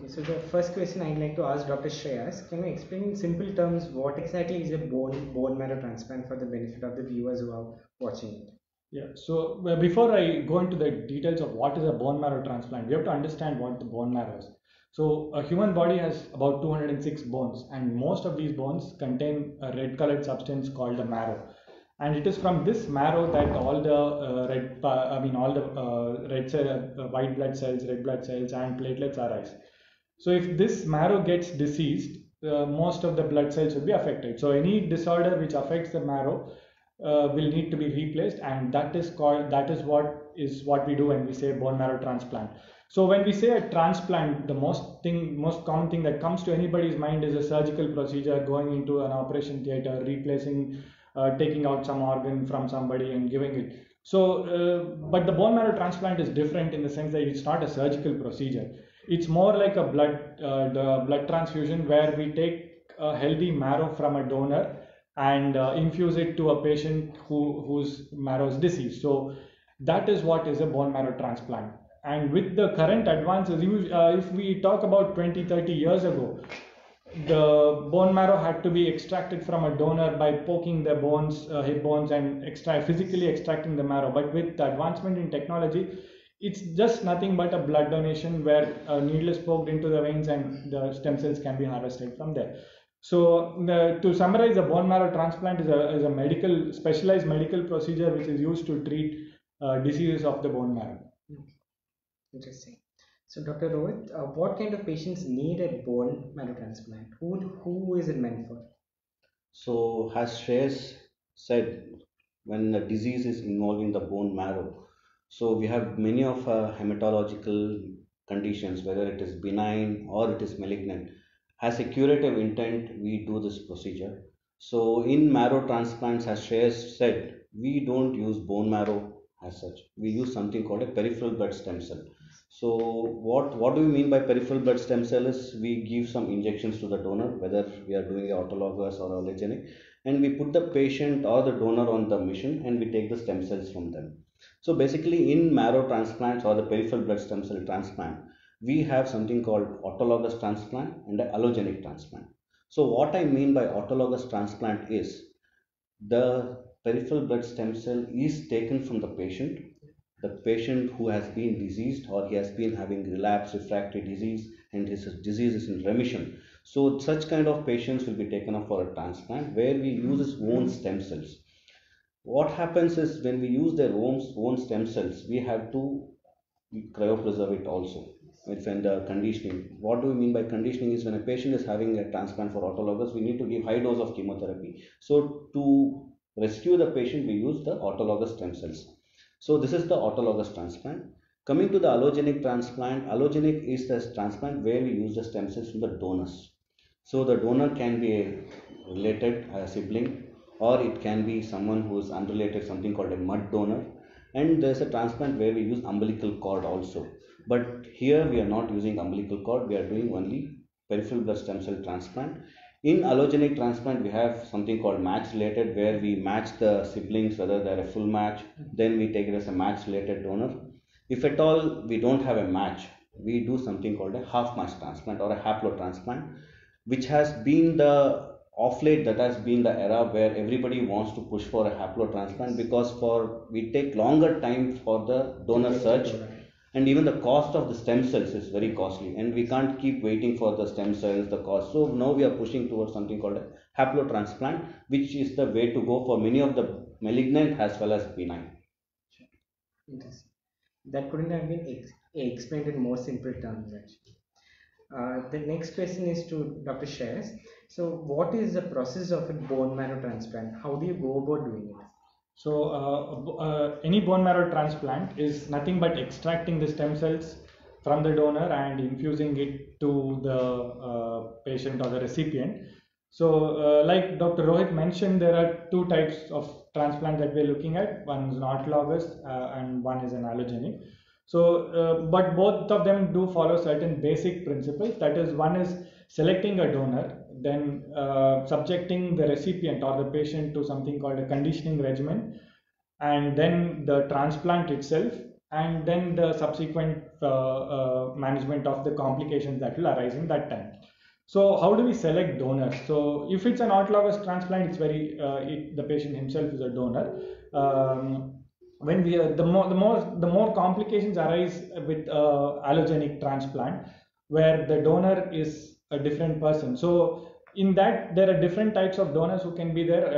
Okay, so the first question I'd like to ask Dr. Shreyas, can you explain in simple terms what exactly is a bone marrow transplant for the benefit of the viewers who are watching it? Yeah, so before I go into the details of what is a bone marrow transplant, we have to understand what the bone marrow is. So a human body has about 206 bones, and most of these bones contain a red colored substance called the marrow. And it is from this marrow that all the white blood cells, red blood cells, and platelets arise. So if this marrow gets diseased, most of the blood cells will be affected. So any disorder which affects the marrow will need to be replaced, and that is what we do when we say bone marrow transplant. So when we say a transplant, the most common thing that comes to anybody's mind is a surgical procedure, going into an operation theater, replacing, taking out some organ from somebody and giving it. So, but the bone marrow transplant is different in the sense that it's not a surgical procedure. It's more like the blood transfusion, where we take a healthy marrow from a donor and infuse it to a patient whose marrow is diseased. So that is what is a bone marrow transplant. And with the current advances, if we talk about 20, 30 years ago, the bone marrow had to be extracted from a donor by poking the hip bones, and physically extracting the marrow. But with the advancement in technology, it's just nothing but a blood donation, where a needle is poked into the veins and the stem cells can be harvested from there. So to summarize, a bone marrow transplant is a specialized medical procedure which is used to treat diseases of the bone marrow. Interesting. So, Dr. Rohit, what kind of patients need a bone marrow transplant? Who is it meant for? So, as Shreyas said, when the disease is involving the bone marrow, so we have many of hematological conditions, whether it is benign or it is malignant. As a curative intent, we do this procedure. So, in marrow transplants, as Shreyas said, we don't use bone marrow as such. We use something called a peripheral blood stem cell. So what do we mean by peripheral blood stem cell is we give some injections to the donor, whether we are doing autologous or allogenic, and we put the patient or the donor on the machine and we take the stem cells from them. So basically in marrow transplants or the peripheral blood stem cell transplant, we have something called autologous transplant and an allogenic transplant. So what I mean by autologous transplant is the peripheral blood stem cell is taken from the patient who has been diseased or he has been having relapse refractory disease and his disease is in remission. So such kind of patients will be taken up for a transplant where we use his own stem cells. What happens is when we use their own stem cells, we have to cryopreserve it also. It's in the conditioning. What do we mean by conditioning is when a patient is having a transplant for autologous, we need to give high dose of chemotherapy. So to rescue the patient, we use the autologous stem cells. So this is the autologous transplant. Coming to the allogenic transplant, allogenic is the transplant where we use the stem cells from the donors. So the donor can be a related, a sibling, or it can be someone who is unrelated, something called a mud donor. And there's a transplant where we use umbilical cord also. But here we are not using umbilical cord, we are doing only peripheral blood stem cell transplant. In allogenic transplant, we have something called match related, where we match the siblings whether they're a full match, then we take it as a match related donor. If at all we don't have a match, we do something called a half match transplant or a haplotransplant, which has been the off late, that has been the era where everybody wants to push for a haplotransplant because for we take longer time for the donor search, and even the cost of the stem cells is very costly and we can't keep waiting for the stem cells, the cost. So now we are pushing towards something called a haplotransplant, which is the way to go for many of the malignant as well as benign. Interesting. That couldn't have been explained in more simple terms, actually. The next question is to Dr. Shreyas. So, what is the process of a bone marrow transplant? How do you go about doing it? So any bone marrow transplant is nothing but extracting the stem cells from the donor and infusing it to the patient or the recipient. So like Dr. Rohit mentioned, there are two types of transplant that we're looking at. One is an autologous and one is an allogenic. So, but both of them do follow certain basic principles. That is, one is selecting a donor, then subjecting the recipient or the patient to something called a conditioning regimen, and then the transplant itself, and then the subsequent management of the complications that will arise in that time. So how do we select donors? So if it's an autologous transplant, it's very the patient himself is a donor. When we the more complications arise with allogenic transplant, where the donor is a different person. So in that, there are different types of donors who can be there.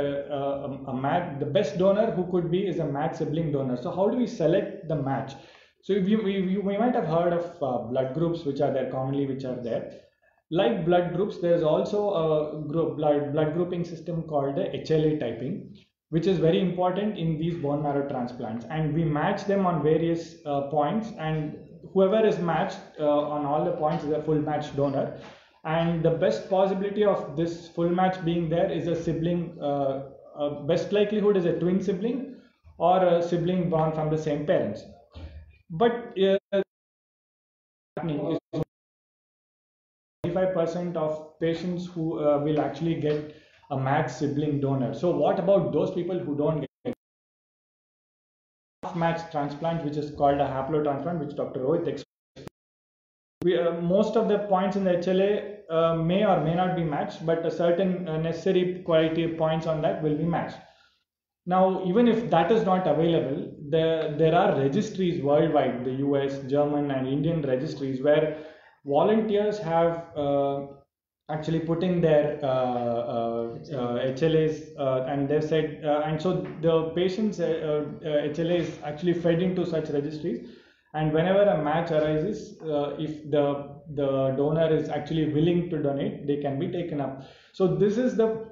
The best donor who could be is a match sibling donor. So how do we select the match? So if we might have heard of blood groups which are there commonly, which are there. Like blood groups, there is also a blood grouping system called the HLA typing, which is very important in these bone marrow transplants. And we match them on various points, and whoever is matched on all the points is a full match donor. And the best possibility of this full match being there is a sibling. Best likelihood is a twin sibling or a sibling born from the same parents. But happening is 25% of patients who will actually get a matched sibling donor. So what about those people who don't get half-matched transplant, which is called a haplotransplant, which Dr. Rohit explained? Most of the points in the HLA may or may not be matched, but a certain necessary quality points on that will be matched. Now, even if that is not available, there are registries worldwide, the US, German, and Indian registries, where volunteers have actually put in their HLAs, and they've said, and so the patient's HLA is actually fed into such registries. And whenever a match arises, if the donor is actually willing to donate, they can be taken up. So this is the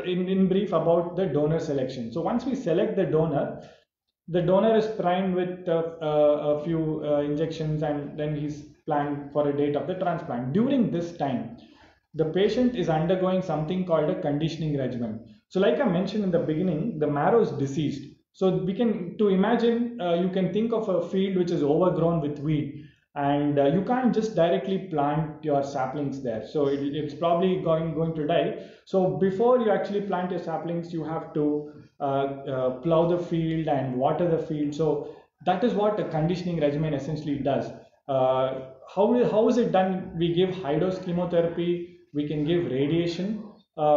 in brief about the donor selection. So once we select the donor is primed with a few injections, and then he's planned for a date of the transplant. During this time, the patient is undergoing something called a conditioning regimen. So like I mentioned in the beginning, the marrow is deceased. So we can, to imagine, you can think of a field which is overgrown with wheat, and you can't just directly plant your saplings there. So it's probably going to die. So before you actually plant your saplings, you have to plow the field and water the field. So that is what a conditioning regimen essentially does. How is it done? We give high dose chemotherapy, we can give radiation,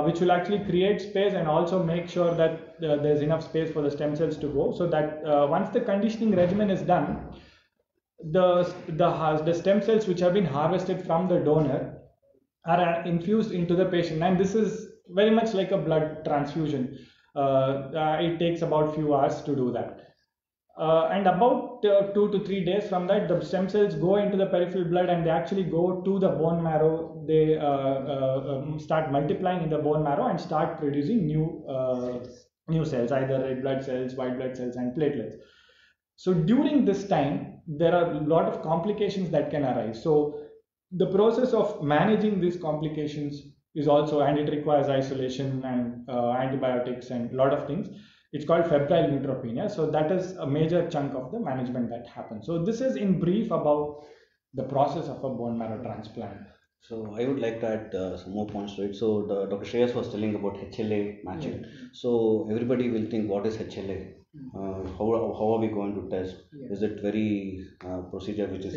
which will actually create space and also make sure that there's enough space for the stem cells to go, so that once the conditioning regimen is done, the stem cells which have been harvested from the donor are infused into the patient. And this is very much like a blood transfusion. It takes about few hours to do that. And about 2 to 3 days from that, the stem cells go into the peripheral blood, and they actually go to the bone marrow. They start multiplying in the bone marrow and start producing new cells, either red blood cells, white blood cells, and platelets. So during this time, there are a lot of complications that can arise. So the process of managing these complications is also, and it requires isolation and antibiotics and a lot of things. It's called febrile neutropenia. So that is a major chunk of the management that happens. So this is in brief about the process of a bone marrow transplant. So I would like to add some more points to it. So Dr. Shreyas was telling about HLA matching. So everybody will think, what is HLA? How are we going to test? Is it very procedure which is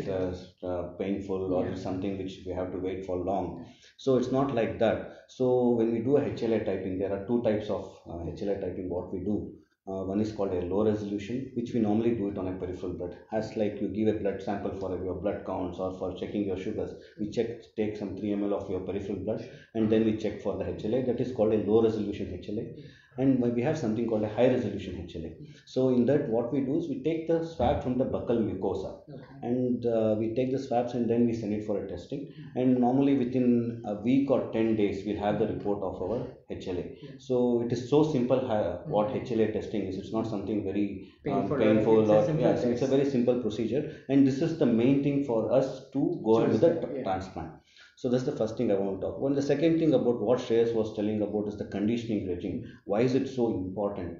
painful, or is something which we have to wait for long? So it's not like that. So when we do a HLA typing, there are two types of HLA typing what we do. One is called a low resolution, which we normally do it on a peripheral blood. As like you give a blood sample for your blood counts or for checking your sugars, we take some 3 ml of your peripheral blood, and then we check for the HLA. That is called a low resolution HLA. And we have something called a high resolution HLA. So in that, what we do is we take the swab from the buccal mucosa, and we take the swabs and then we send it for a testing. And normally within a week or 10 days, we'll have the report of our HLA. So it is so simple what HLA testing is. It's not something very painful it's a very simple procedure. And this is the main thing for us to go ahead with the transplant. So that's the first thing I want to talk about. The second thing about what Shreyas was telling about is the conditioning regime. Why is it so important?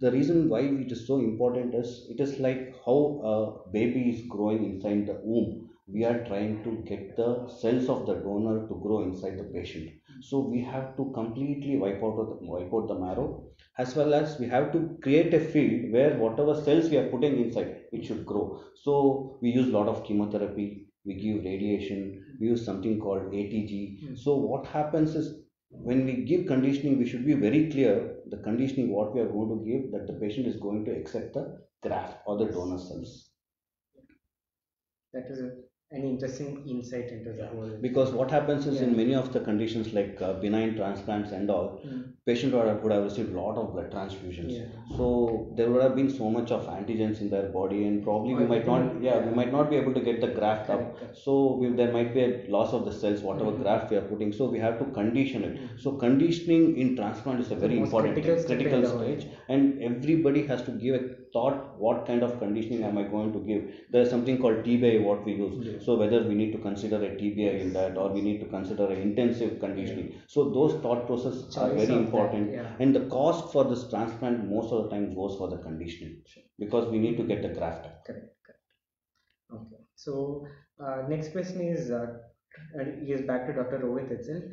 The reason why it is so important is, it is like how a baby is growing inside the womb. We are trying to get the cells of the donor to grow inside the patient. So we have to completely wipe out the marrow. as well as we have to create a field where whatever cells we are putting inside, it should grow. So we use a lot of chemotherapy, we give radiation, we use something called ATG. So what happens is when we give conditioning, we should be very clear the conditioning what we are going to give, that the patient is going to accept the graft or the donor cells. That is an interesting insight into the whole. Because what happens is Yeah. in many of the conditions like benign transplants and all, patient would have received a lot of blood transfusions. Yeah. So there would have been so much of antigens in their body, and probably we might not, we might not be able to get the graft up. Correct. So there might be a loss of the cells, whatever graft we are putting. So we have to condition it. So conditioning in transplant is a very most important critical step in the stage, and everybody has to give a thought what kind of conditioning am I going to give. There is something called TBI what we use. So whether we need to consider a TBI in that, or we need to consider an intensive conditioning. So those thought processes are very important, and the cost for this transplant most of the time goes for the conditioning, because we need to get the graft up. Correct. Okay. So next question is back to Dr. Rohit itself.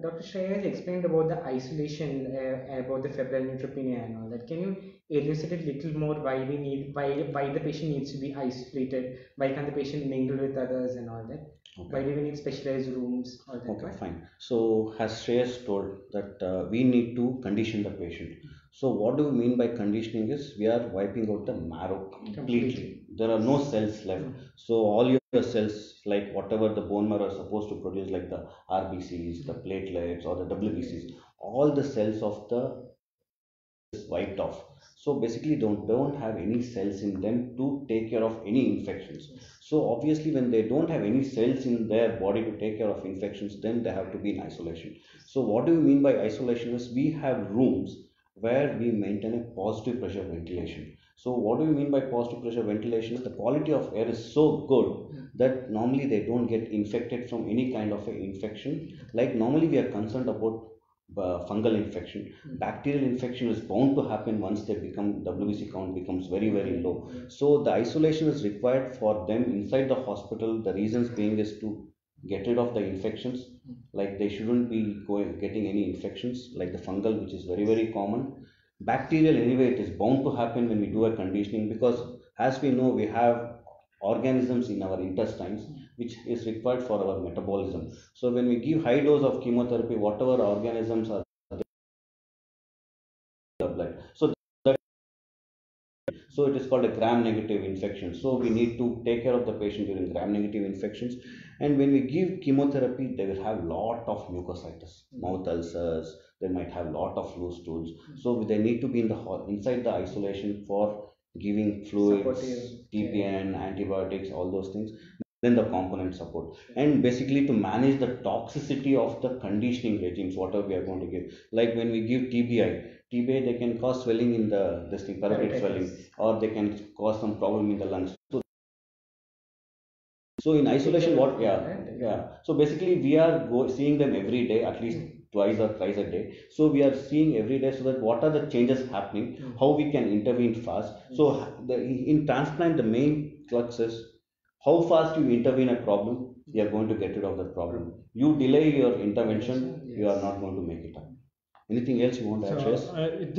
Dr. Shreyas explained about the isolation, about the febrile neutropenia and all that. Can you elucidate a little more why the patient needs to be isolated? Why can't the patient mingle with others and all that? Okay. Why do we need specialized rooms? All that? Okay, fine. So as Shreyas told that we need to condition the patient. So what do we mean by conditioning is we are wiping out the marrow completely. There are no cells left. So all your cells, like whatever the bone marrow is supposed to produce, like the RBCs, the platelets, or the WBCs, all the cells of the is wiped off. So basically don't have any cells in them to take care of any infections. So obviously when they don't have any cells in their body to take care of infections, then they have to be in isolation. So what do we mean by isolation is we have rooms where we maintain a positive pressure ventilation. So what do we mean by positive pressure ventilation? The quality of air is so good that normally they don't get infected from any kind of a infection. Like normally we are concerned about fungal infection. Bacterial infection is bound to happen once they become WBC count becomes very low. So the isolation is required for them inside the hospital. The reasons being is to get rid of the infections, like they shouldn't be getting any infections like the fungal, which is very common. Bacterial, anyway, it is bound to happen when we do a conditioning, because as we know we have organisms in our intestines which is required for our metabolism. So when we give high dose of chemotherapy, whatever organisms are in the blood, so it is called a gram-negative infection. So we need to take care of the patient during gram-negative infections. And when we give chemotherapy, they will have lot of mucositis, mouth ulcers. They might have lot of loose stools. So they need to be inside the isolation for giving fluids, TPN, antibiotics, all those things. Then the component support, and basically to manage the toxicity of the conditioning regimes, whatever we are going to give. Like when we give TBI, they can cause swelling in the parotid swelling, or they can cause some problem in the lungs. So in isolation, so basically we are seeing them every day, at least twice or thrice a day. So we are seeing every day, so that what are the changes happening, how we can intervene fast. So in transplant, the main crux is how fast you intervene a problem, you are going to get rid of that problem. You delay your intervention, you are not going to make it up. Anything else you want to add, Shreyas?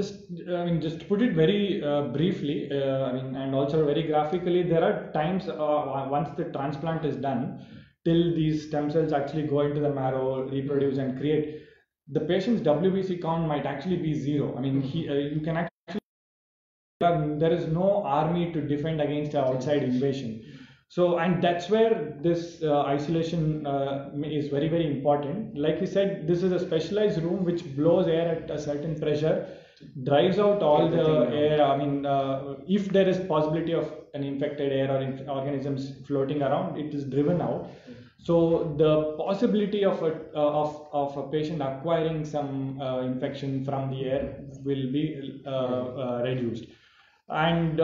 Just to put it very briefly, and also very graphically, there are times once the transplant is done, till these stem cells actually go into the marrow, reproduce and create, the patient's WBC count might actually be zero. You can actually, there is no army to defend against outside invasion. So, and that's where this isolation is very important. Like you said, this is a specialized room which blows air at a certain pressure, drives out all the air. If there is possibility of an infected air or organisms floating around, it is driven out. So the possibility of a patient acquiring some infection from the air will be reduced. And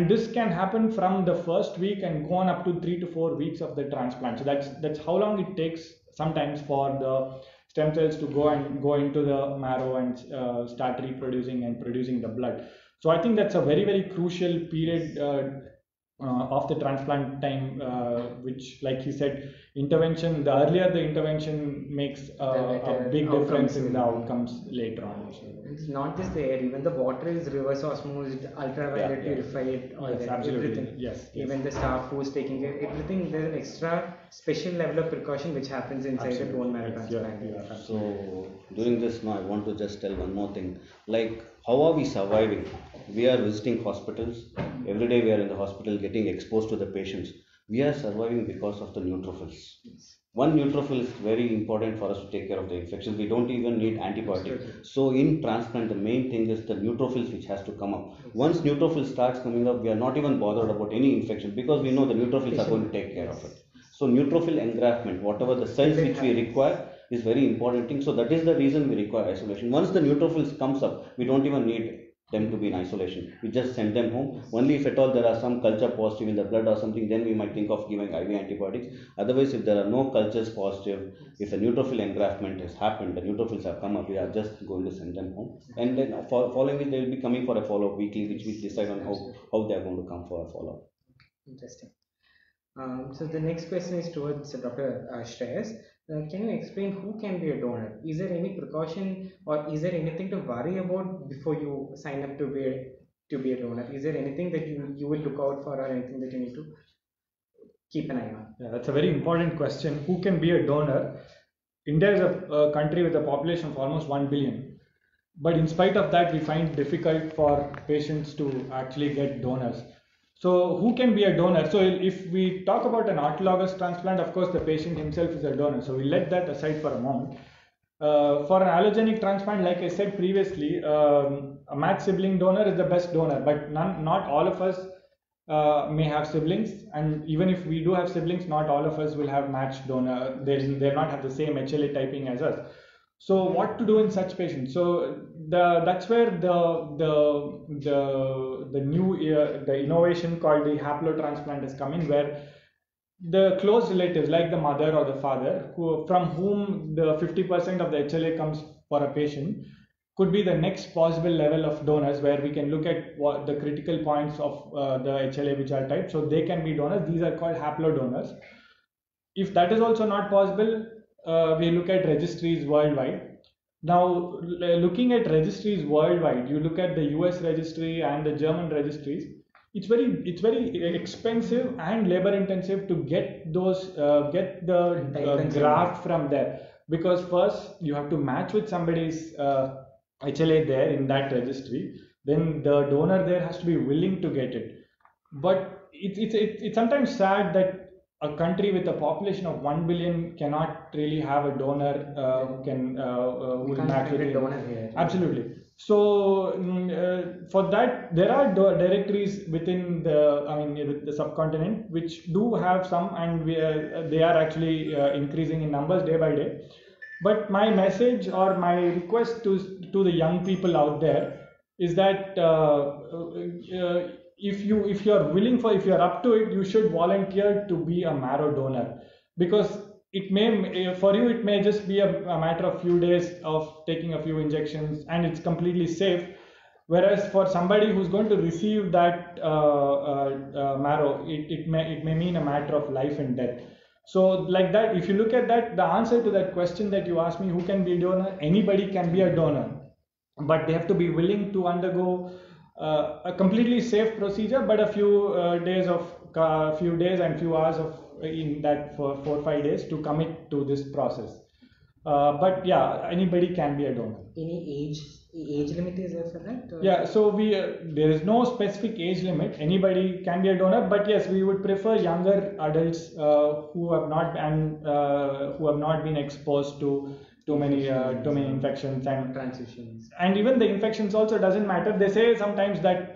this can happen from the first week and go on up to 3 to 4 weeks of the transplant. So that's how long it takes sometimes for the stem cells to go into the marrow and start reproducing and producing the blood. So I think that's a very crucial period of the transplant time, which, like he said, intervention, the earlier the intervention makes a big difference in the outcomes later on. So, it's not just the air, even the water is reverse osmosed, ultraviolet purified, all yes, that, absolutely. everything. Yes, Even the staff who's taking care, everything, there's an extra special level of precaution which happens inside the bone marrow transplant. So during this now I want to just tell one more thing. Like, how are we surviving? We are visiting hospitals. Every day we are in the hospital getting exposed to the patients. We are surviving because of the neutrophils. One neutrophil is very important for us to take care of the infections. We don't even need antibiotics. So in transplant, the main thing is the neutrophils which has to come up. Once neutrophil starts coming up, we are not even bothered about any infection because we know the neutrophils are going to take care of it. So neutrophil engraftment, whatever the cells which we require, is very important thing. So that is the reason we require isolation. Once the neutrophils comes up, we don't even need them to be in isolation. We just send them home. Only if at all there are some culture positive in the blood or something, then we might think of giving IV antibiotics. Otherwise, if there are no cultures positive, if a neutrophil engraftment has happened, the neutrophils have come up, we are just going to send them home. And then following it, they will be coming for a follow-up weekly, which we decide on how they are going to come for a follow-up. Interesting. So the next question is towards Dr. Shreyas. Can you explain who can be a donor? Is there any precaution or is there anything to worry about before you sign up to be a donor? Is there anything that you will look out for or anything that you need to keep an eye on? Yeah, that's a very important question. Who can be a donor? India is a country with a population of almost 1 billion. But in spite of that, we find it difficult for patients to actually get donors. So who can be a donor? So if we talk about an autologous transplant, of course, the patient himself is a donor. So we let that aside for a moment. For an allogenic transplant, like I said previously, a matched sibling donor is the best donor, but not all of us may have siblings, and even if we do have siblings, not all of us will have matched donor. They'll not have the same HLA typing as us. So what to do in such patients? So that's where the new the innovation called the haplotransplant is coming, where the close relatives like the mother or the father from whom the 50% of the HLA comes for a patient could be the next possible level of donors, where we can look at what the critical points of the HLA which are typed, so they can be donors. These are called haplodonors. If that is also not possible, we look at registries worldwide. Now, looking at registries worldwide, you look at the US registry and the German registries. It's very expensive and labor intensive to get those get the graft from there, because first you have to match with somebody's HLA there in that registry. Then the donor there has to be willing to get it. But it's sometimes sad that a country with a population of 1 billion cannot really have a donor who can will match with it. Absolutely. So for that, there are directories within the subcontinent which do have some, and they are actually increasing in numbers day by day. But my message or my request to the young people out there is that if you're up to it, you should volunteer to be a marrow donor, because it may just be a matter of few days of taking a few injections and it's completely safe. Whereas for somebody who's going to receive that marrow, it may mean a matter of life and death. So like that, if you look at that, the answer to that question that you asked me, who can be a donor? Anybody can be a donor, but they have to be willing to undergo a completely safe procedure, but a few days and few hours of in that for 4 or 5 days to commit to this process. But yeah, anybody can be a donor. Any age limit is there for that? Yeah, so there is no specific age limit. Anybody can be a donor, but yes, we would prefer younger adults who have not been exposed to too many infections and transitions. And even the infections also doesn't matter. They say sometimes that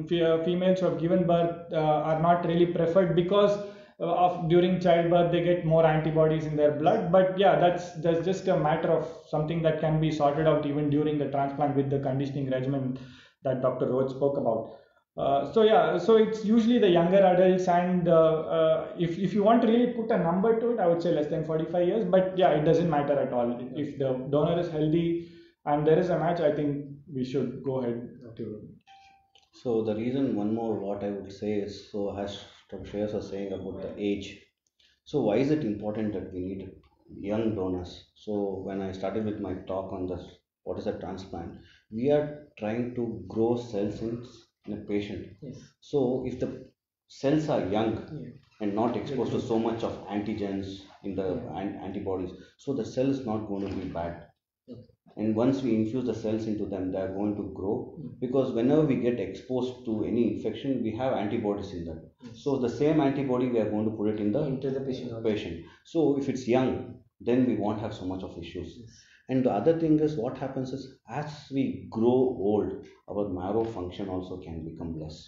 females who have given birth are not really preferred because during childbirth they get more antibodies in their blood. But yeah, that's just a matter of something that can be sorted out even during the transplant with the conditioning regimen that Dr. Roach spoke about. So it's usually the younger adults, and if you want to really put a number to it, I would say less than 45 years. But yeah, it doesn't matter at all. If the donor is healthy and there is a match, I think we should go ahead to. So the reason, one more what I would say is, so as Dr. Shreyas was saying about the age. So why is it important that we need young donors? So when I started with my talk on this, what is a transplant? We are trying to grow cells in a patient. Yes. So if the cells are young Yeah. and not exposed to so much of antigens in the Yeah. antibodies, so the cell is not going to be bad. Okay. And once we infuse the cells into them, they are going to grow, Mm. because whenever we get exposed to any infection, we have antibodies in them. Yes. So the same antibody we are going to put it in the Into the patient also. patient. So if it's young, then we won't have so much of issues. Yes. And the other thing is, what happens is, as we grow old, our marrow function also can become less.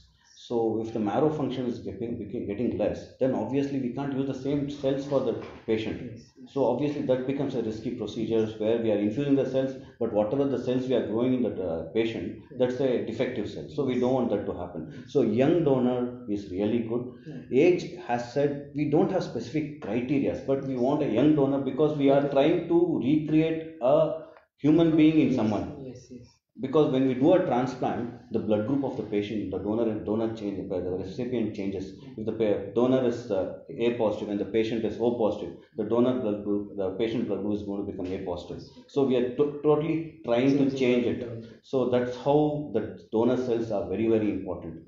So if the marrow function is getting less, then obviously we can't use the same cells for the patient. Yes. So obviously that becomes a risky procedure where we are infusing the cells, but whatever the cells we are growing in the patient, that's a defective cell. So we don't want that to happen. So young donor is really good. Age has said we don't have specific criteria, but we want a young donor because we are trying to recreate a human being in someone. Yes, yes. Because when we do a transplant, the blood group of the patient, the donor changes, the recipient changes. If the donor is A positive and the patient is O positive, the donor blood group, the patient blood group is going to become A positive. So we are totally trying to change it. So that's how the donor cells are very, very important.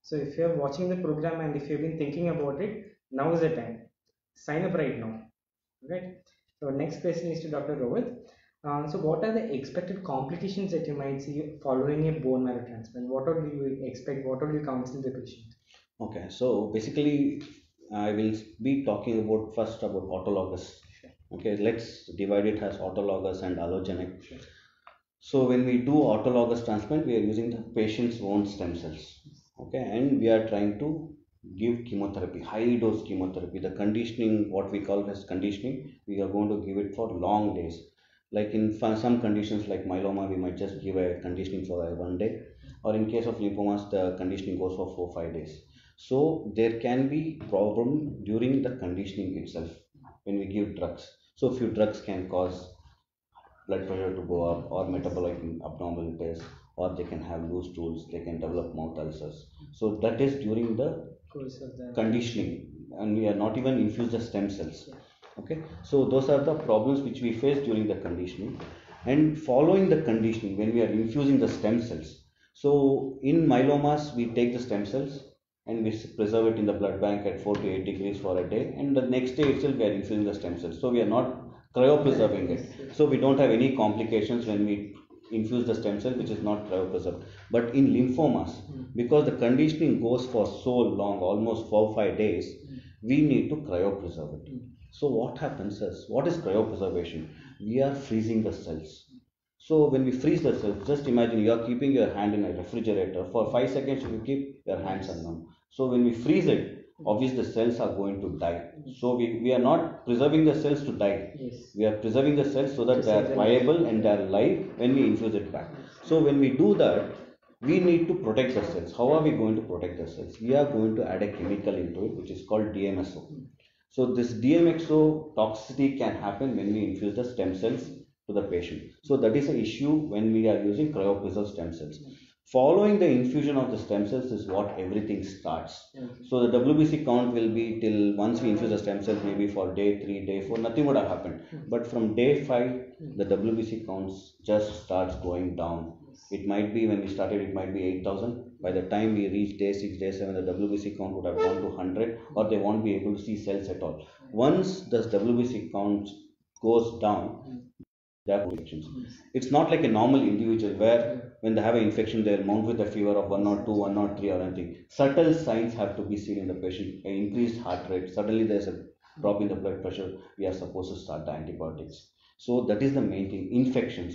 So if you are watching the program and if you've been thinking about it, now is the time. Sign up right now. Right. So next question is to Dr. Rohit. So what are the expected complications that you might see following a bone marrow transplant? What all do you expect? What all you counsel the patient? Okay, so basically I will be talking about first about autologous. Sure. Okay, let's divide it as autologous and allogenic. Sure. So when we do autologous transplant, we are using the patient's own stem cells. Okay, and we are trying to give chemotherapy, high dose chemotherapy. The conditioning, what we call as conditioning, we are going to give it for long days. Like in some conditions like myeloma, we might just give a conditioning for 1 day, or in case of lymphomas, the conditioning goes for 4 5 days. So there can be problem during the conditioning itself when we give drugs. So few drugs can cause blood pressure to go up, or metabolic abnormalities, or they can have loose stools, they can develop mouth ulcers. So that is during the Course of the conditioning, and we are not even infused the stem cells. Okay, so those are the problems which we face during the conditioning. And following the conditioning, when we are infusing the stem cells, so in myelomas we take the stem cells and we preserve it in the blood bank at 4 to 8 degrees for a day, and the next day itself we are infusing the stem cells. So we are not cryopreserving it, so we don't have any complications when we infuse the stem cell which is not cryopreserved. But in lymphomas, because the conditioning goes for so long, almost 4 5 days, we need to cryopreserve it. So what happens is, what is cryopreservation? We are freezing the cells. So when we freeze the cells, just imagine you are keeping your hand in a refrigerator for 5 seconds. If you keep your hands are numb. So when we freeze it, obviously the cells are going to die. So we are not preserving the cells to die. Yes. We are preserving the cells so that they are viable and they are alive when we infuse it back. So when we do that, we need to protect the cells. How are we going to protect the cells? We are going to add a chemical into it which is called DMSO. So this DMXO toxicity can happen when we infuse the stem cells to the patient. So that is an issue when we are using cryopreserved stem cells. Following the infusion of the stem cells is what everything starts. So the WBC count will be till once we infuse the stem cells, maybe for day 3, day 4, nothing would have happened. But from day 5, the WBC counts just starts going down. It might be, when we started, it might be 8,000. By the time we reach day 6, day 7, the WBC count would have gone to 100, or they won't be able to see cells at all. Once the WBC count goes down, they have infections. It's not like a normal individual where when they have an infection, they'll mount with a fever of 102, 103 or anything. Subtle signs have to be seen in the patient. An increased heart rate, suddenly there's a drop in the blood pressure, we are supposed to start the antibiotics. So that is the main thing. Infection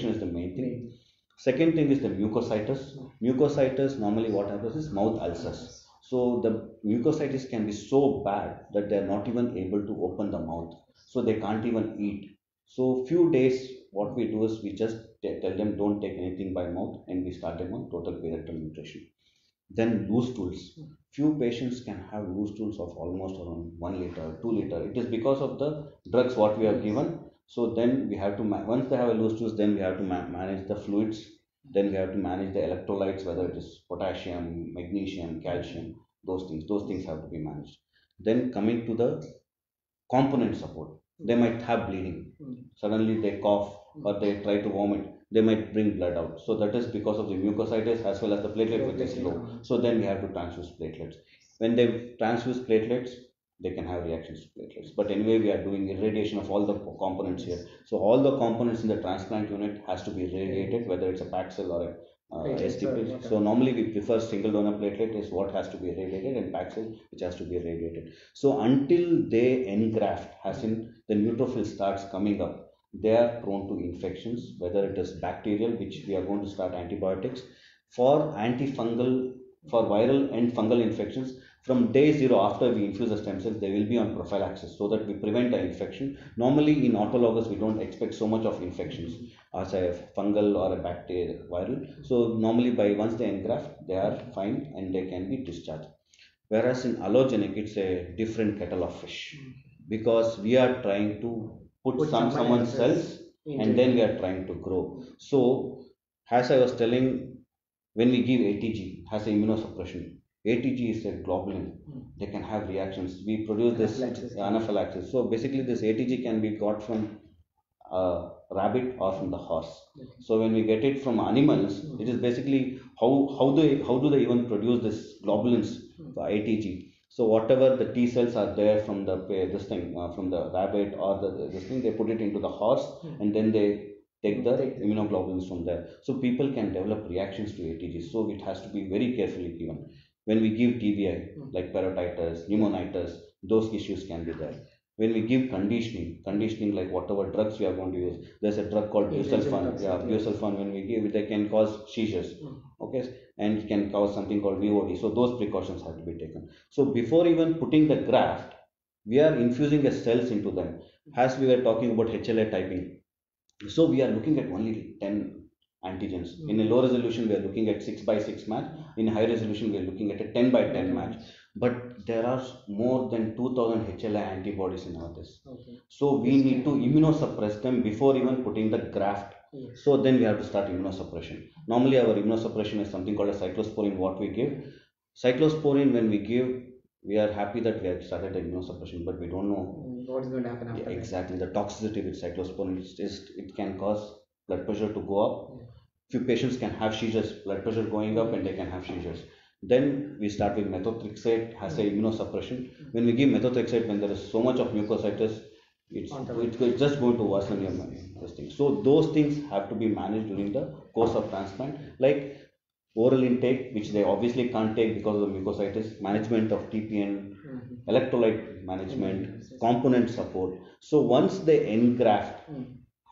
is the main thing. Second thing is the mucositis. Mucositis, normally what happens is mouth ulcers. So the mucositis can be so bad that they are not even able to open the mouth. So they can't even eat. So few days, what we do is we just tell them don't take anything by mouth, and we start them on total parenteral nutrition. Then loose stools. Few patients can have loose stools of almost around 1 liter, 2 liter. It is because of the drugs what we have given. So then we have to once they have a loose stools, then we have to manage the fluids Then we have to manage the electrolytes, whether it is potassium, magnesium, calcium, those things have to be managed. Then coming to the component support, they might have bleeding, suddenly they cough or they try to vomit, they might bring blood out, so that is because of the mucositis as well as the platelet which is low. So then we have to transfuse platelets. When they transfuse platelets, they can have reactions to platelets, but anyway we are doing irradiation of all the components here. So all the components in the transplant unit has to be irradiated, whether it's a Paxil or a STP. So normally we prefer single donor platelet is what has to be irradiated, and Paxil which has to be irradiated. So until they engraft, as in the neutrophil starts coming up, they are prone to infections, whether it is bacterial, which we are going to start antibiotics for antifungal, for viral and fungal infections. From day zero after we infuse the stem cells, they will be on prophylaxis so that we prevent the infection. Normally in autologous we don't expect so much of infections as a fungal or a bacterial viral. So normally by once they engraft, they are fine and they can be discharged. Whereas in allogenic it's a different kettle of fish, because we are trying to put someone's cells and then we are trying to grow. So as I was telling, when we give ATG has immunosuppression, ATG is a globulin. They can have reactions. We produce this anaphylaxis. So basically, this ATG can be got from rabbit or from the horse. So when we get it from animals, it is basically how do they even produce this globulins, the ATG. So whatever the T cells are there from the from the rabbit or this thing, they put it into the horse and then they take the immunoglobulins from there. So people can develop reactions to ATG. So it has to be very carefully given. When we give TBI, like parotitis, pneumonitis, those issues can be there. When we give conditioning like whatever drugs we are going to use, there's a drug called busulfan. Yeah, busulfan. When we give, they can cause seizures. Okay, and it can cause something called VOD. So those precautions have to be taken. So before even putting the graft, we are infusing a cells into them. As we were talking about HLA typing, so we are looking at only 10 antigens. In a low resolution, we are looking at 6 by 6 match. In high resolution, we are looking at a 10 by 10 match. But there are more than 2000 HLA antibodies in our test. So we need to immunosuppress them before even putting the graft. So then we have to start immunosuppression. Normally our immunosuppression is something called a cyclosporine, what we give. Cyclosporine, when we give, we are happy that we have started the immunosuppression, but we don't know what's going to happen after exactly the toxicity with cyclosporine. It can cause blood pressure to go up. Few patients can have seizures, blood pressure going up, and they can have seizures. Then we start with methotrexate, has a immunosuppression. When we give methotrexate, when there is so much of mucositis, it's just going to worsen your this thing. So those things have to be managed during the course of transplant, like oral intake, which they obviously can't take because of the mucositis, management of TPN, electrolyte management, component support. So once they engraft,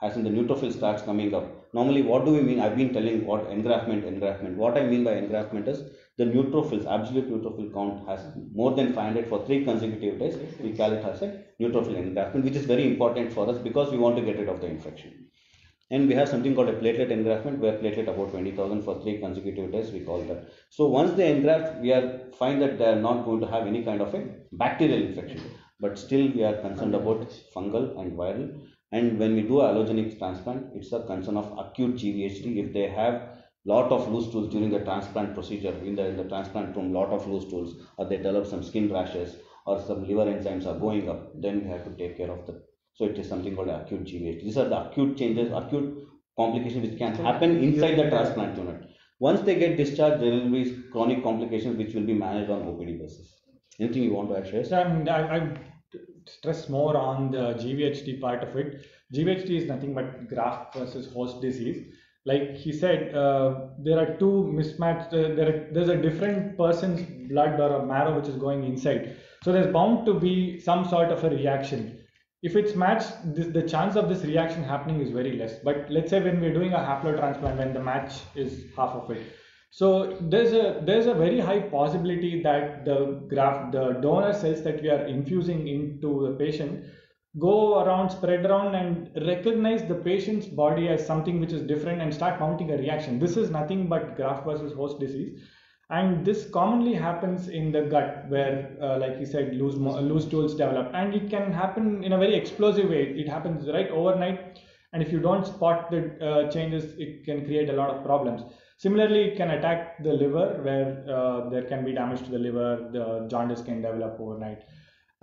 as in the neutrophil starts coming up, normally what do we mean? I've been telling what engraftment. What I mean by engraftment is the neutrophils, absolute neutrophil count has more than 500 for 3 consecutive days. We call it as a neutrophil engraftment, which is very important for us because we want to get rid of the infection. And we have something called a platelet engraftment, where platelet about 20,000 for 3 consecutive days, we call that. So once they engraft, we find that they are not going to have any kind of a bacterial infection, but still we are concerned about fungal and viral. And when we do allogenic transplant, it's a concern of acute GVHD. If they have lot of loose stools during the transplant procedure, in the transplant room, lot of loose stools, or they develop some skin rashes, or some liver enzymes are going up, then we have to take care of that. So it is something called acute GVHD. These are the acute changes, acute complications which can happen inside the transplant unit. Once they get discharged, there will be chronic complications which will be managed on OPD basis. Anything you want to add, Shreyas? So I stress more on the GVHD part of it. GVHD is nothing but graft versus host disease. Like he said, there are two mismatched. There's a different person's blood or a marrow which is going inside. So there's bound to be some sort of a reaction. If it's matched, the chance of this reaction happening is very less. But let's say when we're doing a haplotransplant, when the match is half of it, so there's a very high possibility that the donor cells that we are infusing into the patient go around, spread around, and recognize the patient's body as something which is different and start mounting a reaction. This is nothing but graft versus host disease. And this commonly happens in the gut, where, like you said, loose stools develop, and it can happen in a very explosive way. It happens right overnight. and if you don't spot the changes, it can create a lot of problems. Similarly, it can attack the liver, where there can be damage to the liver, the jaundice can develop overnight.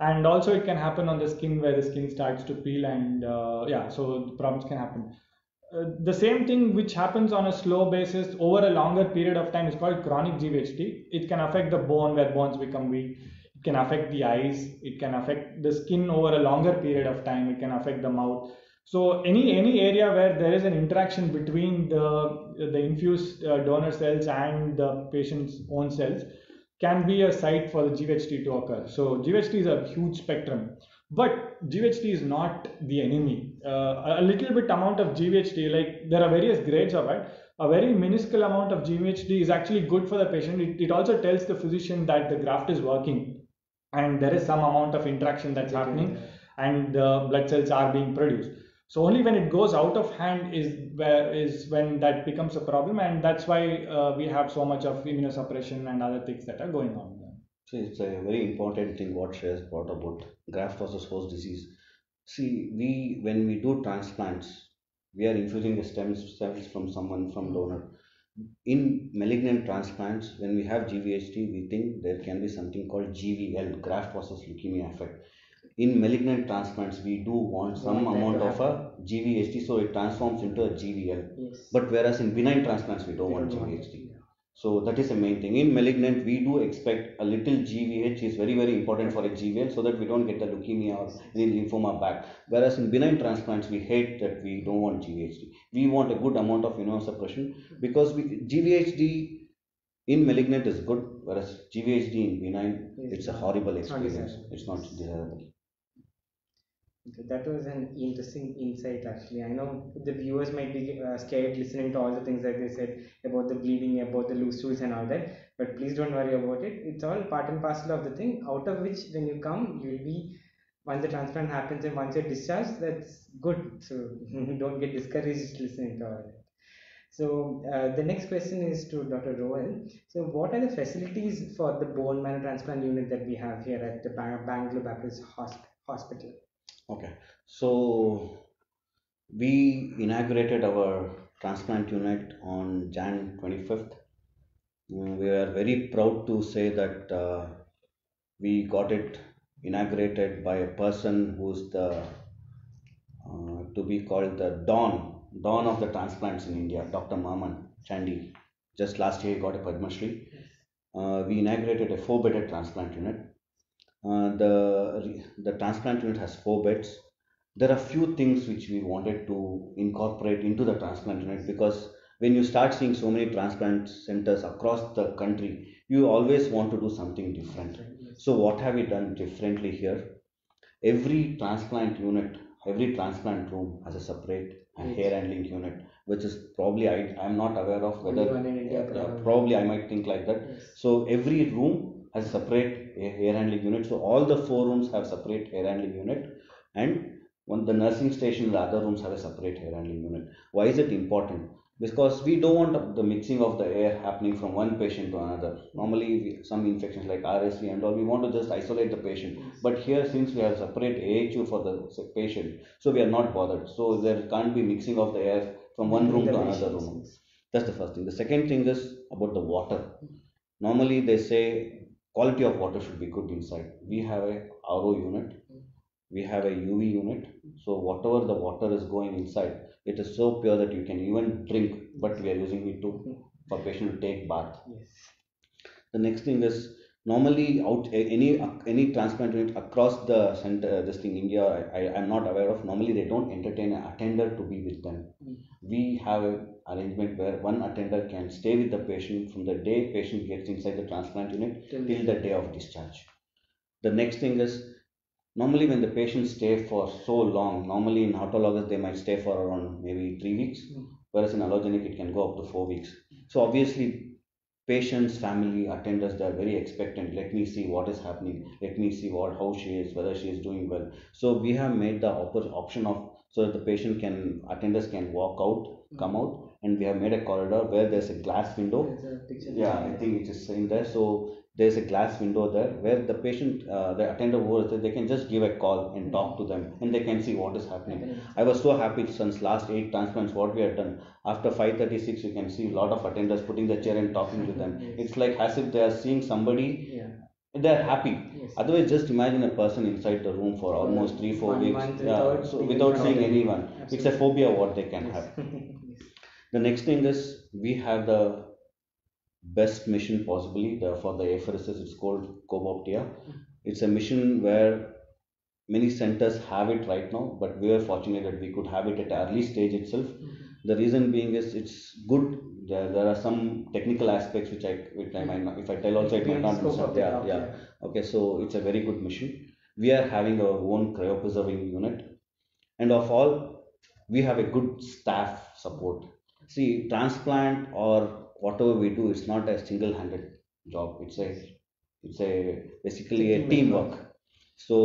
And also it can happen on the skin, where the skin starts to peel, and yeah, so the problems can happen. The same thing which happens on a slow basis over a longer period of time is called chronic GVHD. It can affect the bone, where bones become weak. It can affect the eyes. It can affect the skin over a longer period of time. It can affect the mouth. So any area where there is an interaction between the infused donor cells and the patient's own cells can be a site for the GVHD to occur. So GVHD is a huge spectrum, but GVHD is not the enemy. A little bit amount of GVHD, like there are various grades of it. A very minuscule amount of GVHD is actually good for the patient. It also tells the physician that the graft is working and there is some amount of interaction that's happening, and the blood cells are being produced. So only when it goes out of hand is when that becomes a problem, and that's why we have so much of immunosuppression and other things that are going on. So it's a very important thing what she has brought about graft versus host disease. See, when we do transplants, we are infusing the stem cells from someone from donor. In malignant transplants, when we have GVHD, we think there can be something called GVL, graft versus leukemia effect. In malignant transplants, we do want some amount of a GVHD, so it transforms into a GVL. Yes. But whereas in benign transplants, we don't want GVHD. So that is the main thing. In malignant, we do expect a little GVH is very, very important for a GVL, so that we don't get the leukemia or any lymphoma back. Whereas in benign transplants, we hate that we don't want GVHD. We want a good amount of immunosuppression, because GVHD in malignant is good, whereas GVHD in benign, it's a horrible experience. It's not desirable. Okay, that was an interesting insight actually. I know the viewers might be scared listening to all the things that they said about the bleeding, about the loose stools and all that, but please don't worry about it. It's all part and parcel of the thing, out of which when you come, you'll be, once the transplant happens and once you're discharged, that's good. So don't get discouraged listening to all that. So the next question is to Dr. Roel. So what are the facilities for the bone marrow transplant unit that we have here at the Bangalore Baptist Hospital? Okay, so we inaugurated our transplant unit on Jan 25th. We are very proud to say that we got it inaugurated by a person who's the to be called the Dawn of the transplants in India, Dr. Maman Chandy. Just last year he got a Padma Shri. We inaugurated a 4-bedded transplant unit. The transplant unit has 4 beds. There are few things which we wanted to incorporate into the transplant unit, because when you start seeing so many transplant centers across the country, you always want to do something different. So what have we done differently here? Every transplant unit, every transplant room has a separate hair handling unit, which is probably I'm not aware of whether probably I might think like that. Yes. So every room has a separate hair handling unit. So all the 4 rooms have separate hair handling unit, and the nursing station, the other rooms have a separate hair handling unit. Why is it important? Because we don't want the mixing of the air happening from one patient to another. Normally, some infections like RSV and all, we want to just isolate the patient. But here, since we have separate AHU for the patient, so we are not bothered. So there can't be mixing of the air from one room to another room. That's the first thing. The second thing is about the water. Normally, they say quality of water should be good inside. We have a RO unit. We have a UV unit, so whatever the water is going inside, it is so pure that you can even drink, but we are using it for patient to take bath. Yes. The next thing is, normally any transplant unit across the center, this thing India, I'm not aware of. Normally they don't entertain an attender to be with them. We have an arrangement where one attender can stay with the patient from the day patient gets inside the transplant unit till the day of discharge. The next thing is, normally when the patients stay for so long, normally in autologous they might stay for around maybe 3 weeks, whereas in allogenic it can go up to 4 weeks. So obviously patients, family, attenders, they are very expectant. Let me see what is happening. Let me see how she is, whether she is doing well. So we have made the option of, so that the attenders can walk out, come out, and we have made a corridor where there's a glass window. There's a picture. Yeah, I think it is in there. So there's a glass window there where the patient, the attender over there, they can just give a call and talk to them, and they can see what is happening. I was so happy since last 8 transplants what we have done. After 5:36, you can see a lot of attenders putting the chair and talking to them. Yes. It's like as if they are seeing somebody, Yeah. they're happy. Yes. Otherwise, just imagine a person inside the room for almost 3-4 1 weeks, month yeah, without so being without in seeing contact. anyone. It's a Absolutely. phobia what they can Yes. have. Yes. The next thing is we have the best mission possibly for the apheresis. It's called Coboptia. It's a mission where many centers have it right now, but we are fortunate that we could have it at early stage itself. The reason being is it's good. There are some technical aspects which I might not, if I tell also it might Beyond the not be scope of the talk, yeah. Okay, so it's a very good mission. We are having our own cryopreserving unit, and of all, we have a good staff support. See, transplant or whatever we do, it's not a single-handed job. It's a basically a teamwork. So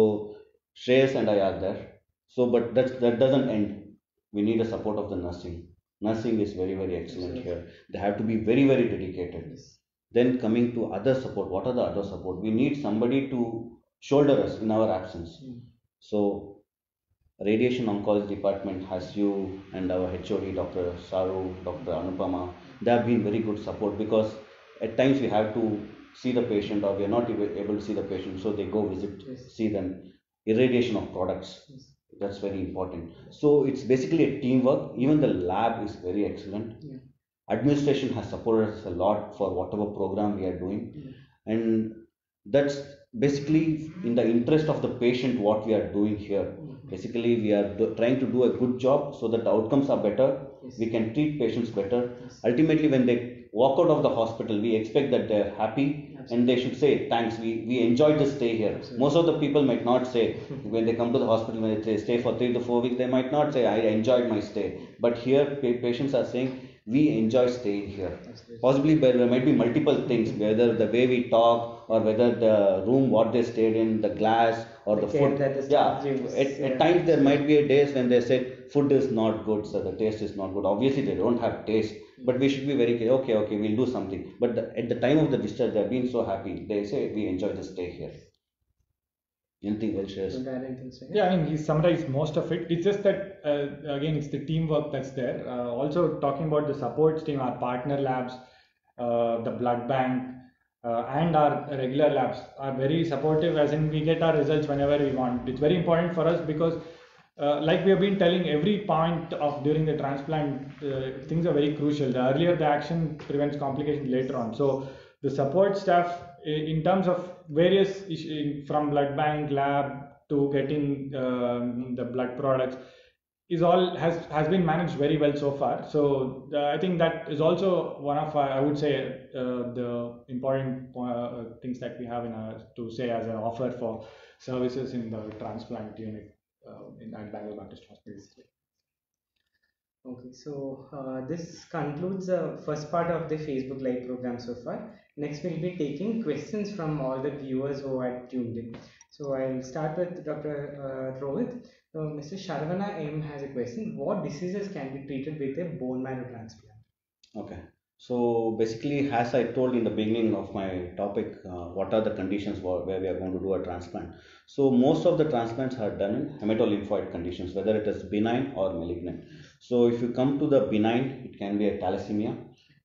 Shreyas and I are there. So, but that doesn't end. We need the support of the nursing. Nursing is very, very excellent here. They have to be very, very dedicated. Yes. Then coming to other support, what are the other support? We need somebody to shoulder us in our absence. So radiation oncology department has you and our HOD, Dr. Saru, Dr. Anupama. They have been very good support because at times we have to see the patient or we are not able to see the patient, so they go visit, Yes. see them. Irradiation of products, Yes. that's very important. So it's basically a teamwork. Even the lab is very excellent. Yeah. Administration has supported us a lot for whatever program we are doing, and that's basically in the interest of the patient what we are doing here. Basically we are trying to do a good job so that the outcomes are better. Yes. We can treat patients better. Yes. Ultimately when they walk out of the hospital, we expect that they are happy and they should say thanks, we enjoyed the stay here. Absolutely. Most of the people might not say when they come to the hospital, when they stay for 3 to 4 weeks, they might not say I enjoyed my stay, but here patients are saying we enjoy staying here. Absolutely. Possibly there might be multiple things, whether the way we talk or whether the room what they stayed in, the glass or the care food. that the Yeah, staff gives, at times there might be a days when they said food is not good, so the taste is not good. Obviously they don't have taste, but we should be very clear. Okay, we'll do something. But at the time of the discharge, they've been so happy. They say we enjoy the stay here. Anything else? Shreyas? Don't add anything, Shreyas? Yeah, I mean, he summarized most of it. It's just that, again, it's the teamwork that's there. Also, talking about the support team, our partner labs, the blood bank, and our regular labs are very supportive, as in we get our results whenever we want. It's very important for us because, like we have been telling, every point of during the transplant, things are very crucial. The earlier the action prevents complications later on. So, the support staff, in terms of various from blood bank lab to getting the blood products, is all has been managed very well so far. So I think that is also one of I would say the important things that we have to say as an offer for services in the transplant unit at Bangalore Baptist Hospital. Okay, so this concludes the first part of the Facebook Live program so far. Next, we'll be taking questions from all the viewers who are tuned in. So I'll start with Dr. Rohit. Mr. Sharvana M has a question. What diseases can be treated with a bone marrow transplant? Okay. So basically, as I told in the beginning of my topic, what are the conditions where we are going to do a transplant? So most of the transplants are done in hematolymphoid conditions, whether it is benign or malignant. So if you come to the benign, it can be a thalassemia,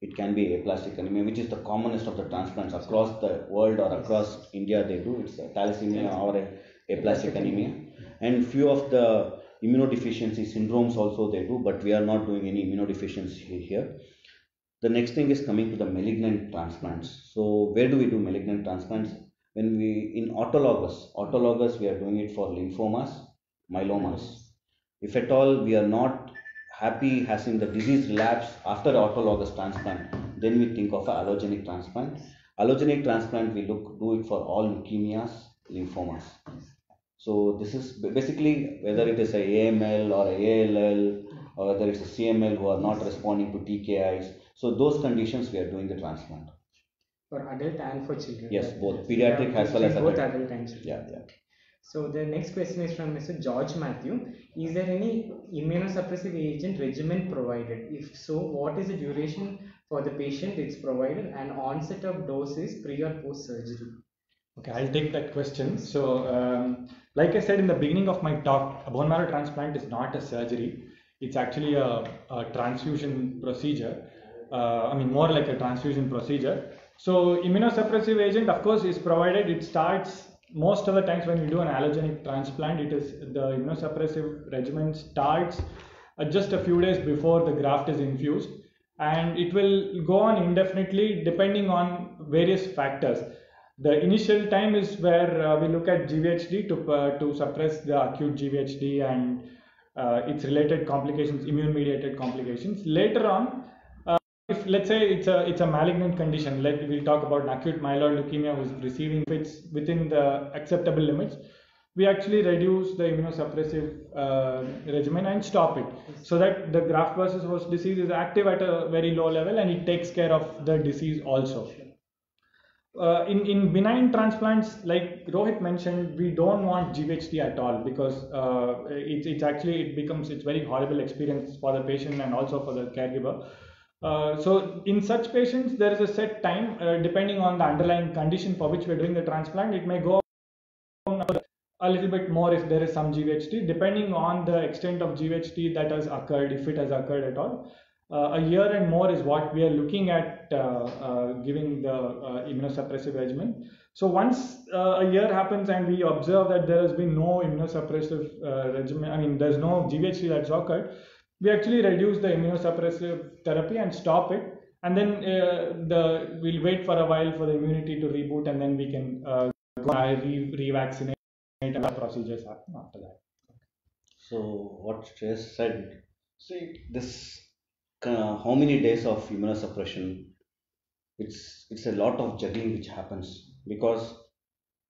it can be aplastic anemia, which is the commonest of the transplants across the world or across India. They do it's a thalassemia or a aplastic anemia, and few of the immunodeficiency syndromes also they do, but we are not doing any immunodeficiency here. The next thing is coming to the malignant transplants. So where do we do malignant transplants? When we in autologous we are doing it for lymphomas, myelomas. If at all we are not happy having the disease relapse after autologous transplant, then we think of an allogeneic transplant. Allogeneic transplant we do it for all leukemias, lymphomas. So this is basically whether it is a AML or a ALL or whether it's a CML who are not responding to TKIs. So those conditions we are doing the transplant. For adult and for children. Yes, both pediatric as well as both adult. adult and children. Yeah. So the next question is from Mr. George Matthew. Is there any immunosuppressive agent regimen provided? If so, what is the duration for the patient it's provided and onset of doses pre or post surgery? Okay, I'll take that question. So, like I said in the beginning of my talk, a bone marrow transplant is not a surgery. It's actually a transfusion procedure. More like a transfusion procedure. So, immunosuppressive agent, of course, is provided. It starts most of the times when we do an allogenic transplant. It is the immunosuppressive regimen starts just a few days before the graft is infused, and it will go on indefinitely depending on various factors. The initial time is where we look at GVHD to suppress the acute GVHD and its related complications, immune-mediated complications. Later on, if let's say it's a malignant condition, like we'll talk about acute myeloid leukemia who's receiving fits within the acceptable limits, we actually reduce the immunosuppressive regimen and stop it, so that the graft versus host disease is active at a very low level and it takes care of the disease also. In benign transplants, like Rohit mentioned, we don't want GVHD at all, because it's very horrible experience for the patient and also for the caregiver. So in such patients, there is a set time depending on the underlying condition for which we're doing the transplant. It may go a little bit more if there is some GVHD, depending on the extent of GVHD that has occurred, if it has occurred at all. A year and more is what we are looking at giving the immunosuppressive regimen. So once a year happens and we observe that there has been no immunosuppressive regimen, there's no GVHD that's occurred, we actually reduce the immunosuppressive therapy and stop it, and then we'll wait for a while for the immunity to reboot, and then we can revaccinate and other procedures happen after that. So what Shreyas said, see this how many days of immunosuppression, it's a lot of juggling which happens, because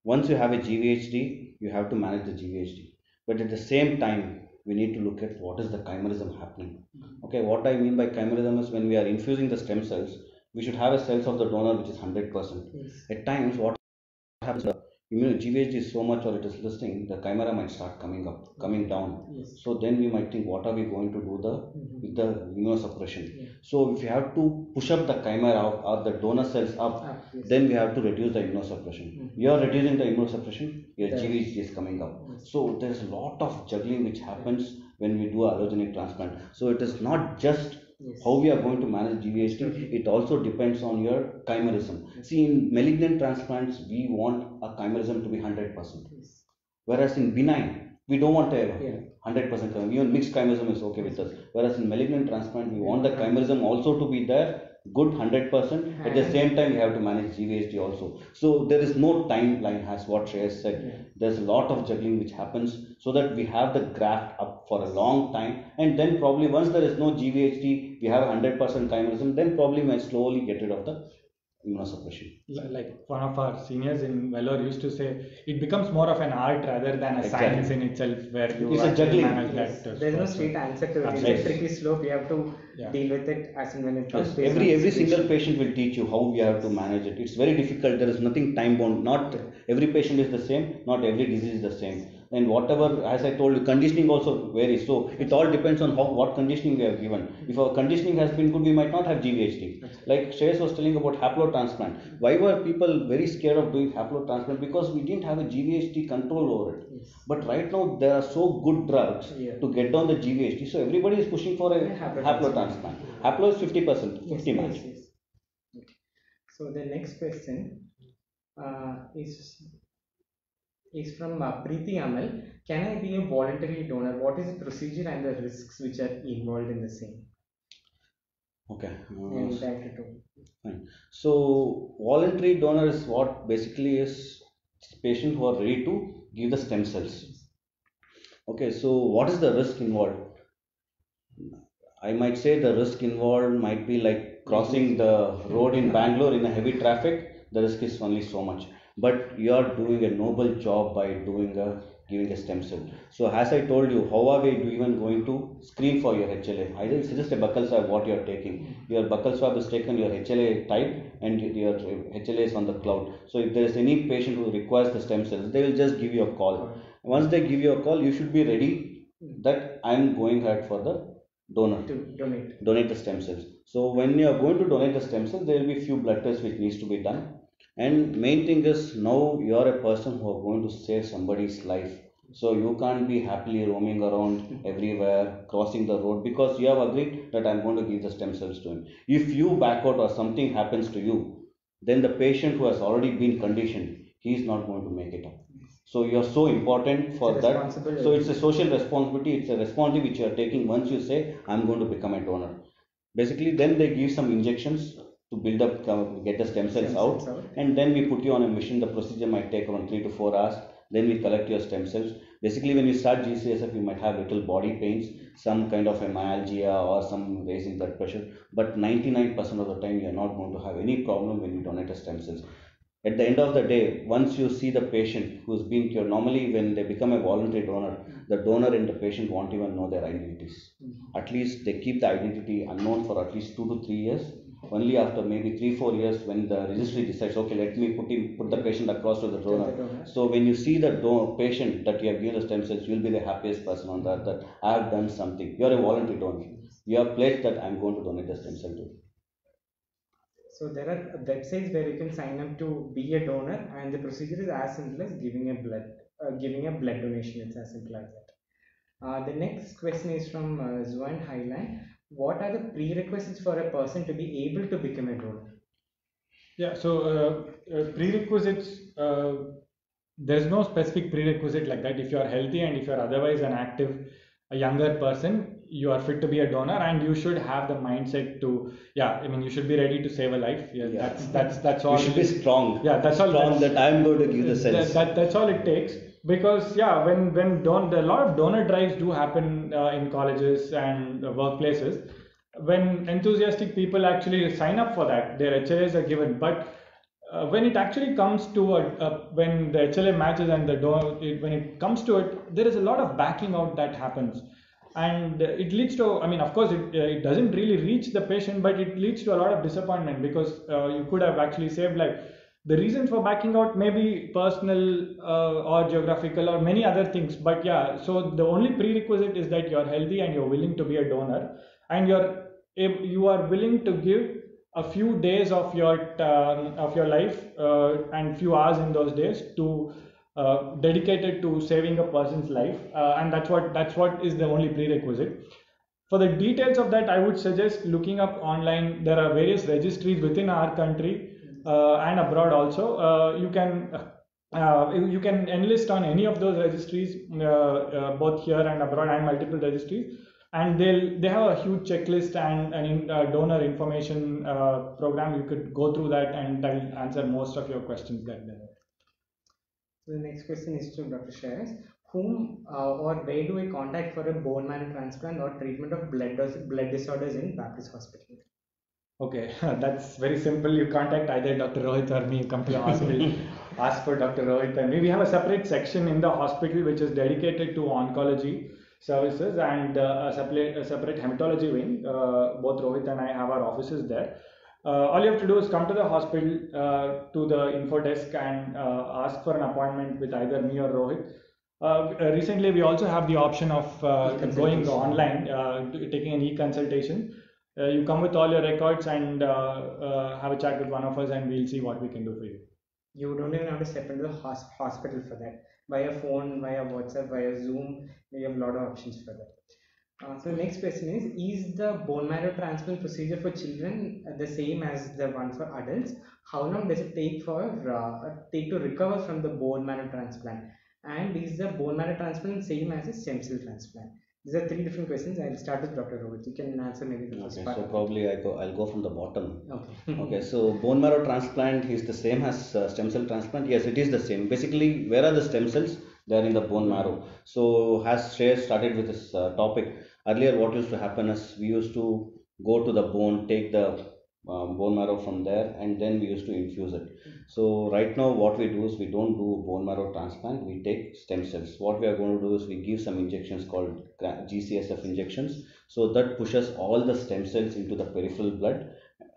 once you have a GVHD, you have to manage the GVHD, but at the same time we need to look at what is the chimerism happening. Okay, what I mean by chimerism is when we are infusing the stem cells, we should have a cells of the donor which is 100%. Yes. At times what happens, GVHD is so much or it is listing, the chimera might start coming down. Yes. So then we might think, what are we going to do with the immunosuppression? Yeah. So if you have to push up the chimera or the donor cells up, Yes. then we have to reduce the immunosuppression. You are reducing the immunosuppression, your Yes. GVHD is coming up. Yes. So there is a lot of juggling which happens when we do allogenic transplant. So it is not just how we are going to manage GVHD, it also depends on your chimerism. See, in malignant transplants, we want a chimerism to be 100%. Whereas in benign, we don't want a 100% chimerism. Even mixed chimerism is okay with us. Whereas in malignant transplant, we want the chimerism also to be there, good 100%. At the same time, we have to manage GVHD also. So there is no timeline, as what Shreyas said. There's a lot of juggling which happens, so that we have the graft up for a long time, and then probably once there is no GVHD, we have 100% chimerism, then probably we might slowly get rid of the immunosuppression. Like one of our seniors in Vellore used to say, it becomes more of an art rather than a science in itself, where you it's a juggling. manage that. There's no straight answer to it. It's a tricky slope. You have to deal with it as and when it comes. Every single patient will teach you how we have to manage it. It's very difficult. There is nothing time bound. Not every patient is the same. Not every disease is the same. And whatever, as I told you, conditioning also varies. So it all depends on what conditioning we have given. If our conditioning has been good, we might not have GVHD. Like Shreyas was telling about haplotransplant. Why were people very scared of doing haplotransplant? Because we didn't have a GVHD control over it. But right now there are so good drugs to get down the GVHD. So everybody is pushing for a haplotransplant. Haplo is 50%, 50 match. So the next question is from Preeti Amal. Can I be a voluntary donor? What is the procedure and the risks which are involved in the same? Okay. Fine. So voluntary donor is what basically is patients who are ready to give the stem cells. Okay, so what is the risk involved? I might say the risk involved might be like crossing the road in Bangalore in a heavy traffic. The risk is only so much. But you are doing a noble job by doing a giving a stem cell. So as I told you, how are we even going to screen for your HLA? Either it's just a buccal swab what you are taking. Your buccal swab is taken, your HLA type, and your HLA is on the cloud. So if there is any patient who requires the stem cells, they will just give you a call. Once they give you a call, you should be ready that I am going ahead for the donor to donate the stem cells. So when you are going to donate the stem cells, there will be few blood tests which needs to be done. And main thing is now you are a person who are going to save somebody's life. So you can't be happily roaming around everywhere, crossing the road because you have agreed that I'm going to give the stem cells to him. If you back out or something happens to you, then the patient who has already been conditioned, he is not going to make it up. So you are so important for that. So it's a social responsibility. It's a responsibility which you are taking once you say I'm going to become a donor. Basically, then they give some injections to build up, get the stem cells out, and then we put you on a machine. The procedure might take around 3 to 4 hours. Then we collect your stem cells. Basically, when you start GCSF, you might have little body pains, some kind of a myalgia or some raising blood pressure. But 99% of the time, you are not going to have any problem when you donate a stem cells. At the end of the day, once you see the patient who's been cured, normally when they become a voluntary donor, the donor and the patient won't even know their identities. At least they keep the identity unknown for at least 2 to 3 years. Only after maybe 3 4 years, when the registry decides, okay, let me put the patient across to the donor. So when you see the patient that you have given the stem cells, you will be the happiest person on that. That I have done something. You are a voluntary donor. You have pledged that I am going to donate the stem cell to. So there are websites where you can sign up to be a donor, and the procedure is as simple as giving a blood donation. It's as simple as that. The next question is from Zuan Highland. What are the prerequisites for a person to be able to become a donor? Yeah, so prerequisites, there's no specific prerequisite like that. If you are healthy and if you are otherwise an active, a younger person, you are fit to be a donor, and you should have the mindset to, yeah, I mean, you should be ready to save a life. Yeah. That's all. You should be strong. Yeah, that's all. Strong that I'm going to give the cells. That's all it takes. Because yeah, when a lot of donor drives do happen in colleges and workplaces, when enthusiastic people actually sign up for that, their HLAs are given. But when it actually comes to when the HLA matches and the donor, when it comes to it, there is a lot of backing out that happens, and it leads to, I mean, of course, it doesn't really reach the patient, but it leads to a lot of disappointment because you could have actually saved life. The reason for backing out may be personal or geographical or many other things, but yeah, so the only prerequisite is that you're healthy and you're willing to be a donor, and you are willing to give a few days of your life and few hours in those days to dedicated to saving a person's life, and that's what is the only prerequisite. For the details of that, I would suggest looking up online. There are various registries within our country and abroad also. You can enlist on any of those registries, both here and abroad, and multiple registries, and they have a huge checklist and donor information program. You could go through that, and that will answer most of your questions that there. So the next question is to Dr. Shreyas. Whom or where do we contact for a bone marrow transplant or treatment of blood disorders in Baptist Hospital? Okay, that's very simple. You contact either Dr. Rohit or me. You come to the hospital, ask for Dr. Rohit and me. We have a separate section in the hospital which is dedicated to oncology services and a separate hematology wing. Both Rohit and I have our offices there. All you have to do is come to the hospital, to the info desk, and ask for an appointment with either me or Rohit. Recently, we also have the option of going online, taking an e-consultation. You come with all your records and have a chat with one of us, and we'll see what we can do for you. You don't even have to step into the hospital for that. Via phone, via WhatsApp, via Zoom, we have a lot of options for that. So the next question is the bone marrow transplant procedure for children the same as the one for adults? How long does it take to recover from the bone marrow transplant? And is the bone marrow transplant same as a stem cell transplant? These are three different questions. I'll start with Dr. Rohit. You can answer maybe the first part. So probably I'll go from the bottom. Okay. Okay. So bone marrow transplant is the same as stem cell transplant. Yes, it is the same. Basically, where are the stem cells? They are in the bone marrow. So as Shreyas started with this topic earlier, what used to happen is we used to go to the bone, take the bone marrow from there, and then we used to infuse it. So right now what we do is we don't do bone marrow transplant, we take stem cells. What we are going to do is we give some injections called GCSF injections, so that pushes all the stem cells into the peripheral blood,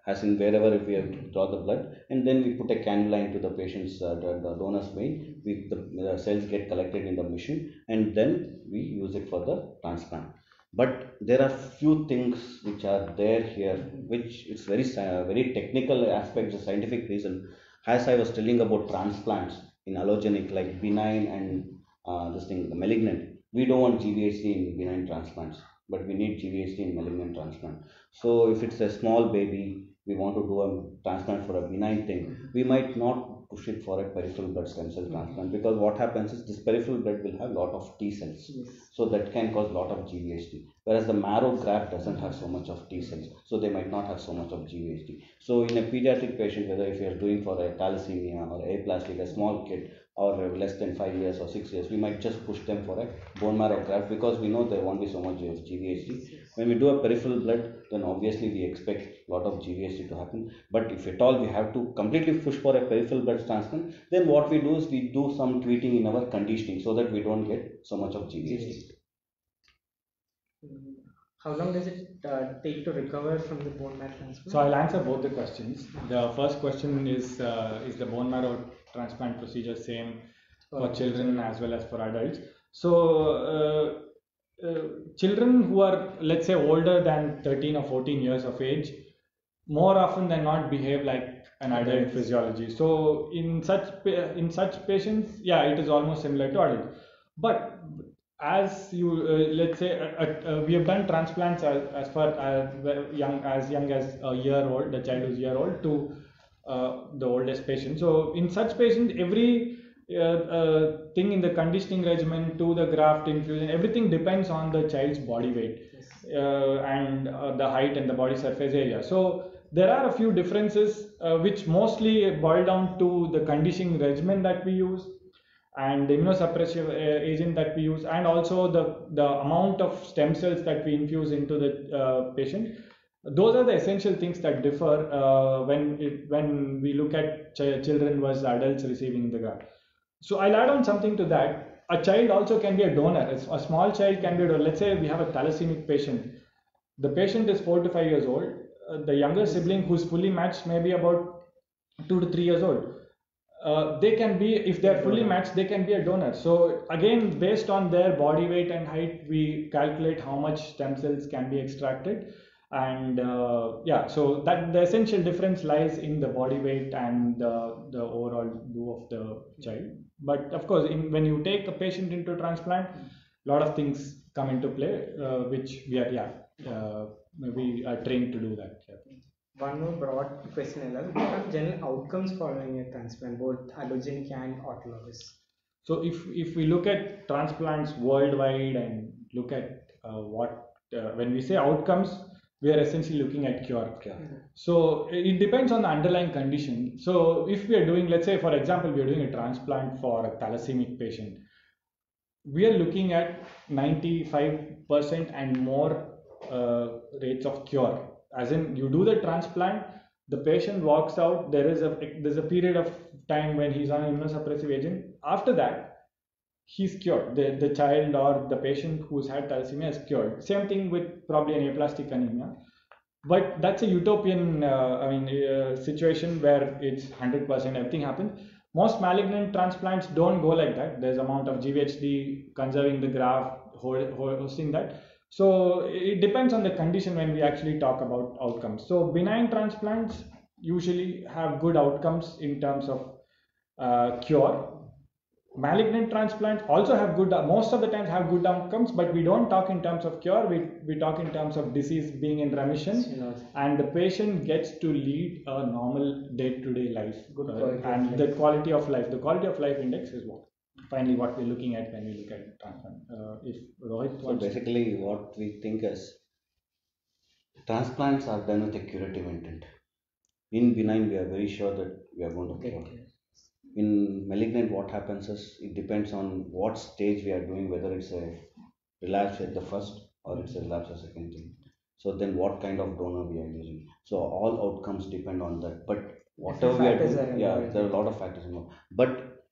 as in wherever if we have to draw the blood, and then we put a cannula into the patient's the donor's vein. The cells get collected in the machine, and then we use it for the transplant. But there are few things which are there here, which it's very technical aspects, the scientific reason. As I was telling about transplants in allogenic, like benign and this thing, the malignant, we don't want GVHD in benign transplants, but we need GVHD in malignant transplant. So if it's a small baby, we want to do a transplant for a benign thing, we might not push it for a peripheral blood stem cell transplant, because what happens is this peripheral blood will have a lot of T cells, so that can cause a lot of GVHD. Whereas the marrow graft doesn't have so much of T cells, so they might not have so much of GVHD. So in a pediatric patient, whether if you are doing for a thalassemia or aplastic, a small kid, or less than 5 years or 6 years, we might just push them for a bone marrow graft, because we know there won't be so much of GVHD. When we do a peripheral blood, then obviously we expect a lot of GVHD to happen. But if at all we have to completely push for a peripheral blood transplant, then what we do is we do some tweaking in our conditioning, so that we don't get so much of GVHD. How long does it take to recover from the bone marrow transplant? So I'll answer both the questions. The first question is the bone marrow transplant procedure same for children as well as for adults? So children who are, let's say, older than 13 or 14 years of age, more often than not behave like an adult physiology. So in such patients, yeah, it is almost similar to adults. But as you let's say we have done transplants as far as young as a year old, the child is year old, to the oldest patient. So in such patients, every thing in the conditioning regimen to the graft infusion, everything depends on the child's body weight and the height and the body surface area. So there are a few differences which mostly boil down to the conditioning regimen that we use and the immunosuppressive agent that we use, and also the amount of stem cells that we infuse into the patient. Those are the essential things that differ when we look at children versus adults receiving the graft. So I'll add on something to that. A child also can be a donor. A small child can be a donor. Let's say we have a thalassemic patient. The patient is 4 to 5 years old. The younger sibling who's fully matched may be about 2 to 3 years old. They can be, if they're fully matched, they can be a donor. So again, based on their body weight and height, we calculate how much stem cells can be extracted. And yeah, so that the essential difference lies in the body weight and the overall do of the child. But of course, when you take a patient into transplant, a lot of things come into play, which we are trained to do that. Yeah. One more broad question, what are general outcomes following a transplant, both allogenic and autologous? So if we look at transplants worldwide and look at when we say outcomes, we are essentially looking at cure. So it depends on the underlying condition. So if we are doing, let's say for example, we are doing a transplant for a thalassemic patient, we are looking at 95% and more rates of cure. As in, you do the transplant, the patient walks out, there's a period of time when he's on immunosuppressive agent. After that, he's cured. The child or the patient who's had thalassemia is cured. Same thing with probably an aplastic anemia. But that's a utopian situation where it's 100% everything happens. Most malignant transplants don't go like that. There's amount of GVHD conserving the graft, hosting that. So it depends on the condition when we actually talk about outcomes. So benign transplants usually have good outcomes in terms of cure. Malignant transplants also have most of the times have good outcomes, but we don't talk in terms of cure. We talk in terms of disease being in remission, and the patient gets to lead a normal day-to-day life. And the quality of life index is finally what we're looking at when we look at transplant. If Rohit So basically what we think is transplants are done with a curative intent. In benign, we are very sure that we are going to cure. In malignant, what happens is it depends on what stage we are doing, whether it's a relapse at the first or it's a relapse at the second thing. So then what kind of donor we are using? So all outcomes depend on that. But Different whatever we are factors doing, are yeah, involved. there are a lot of factors involved. But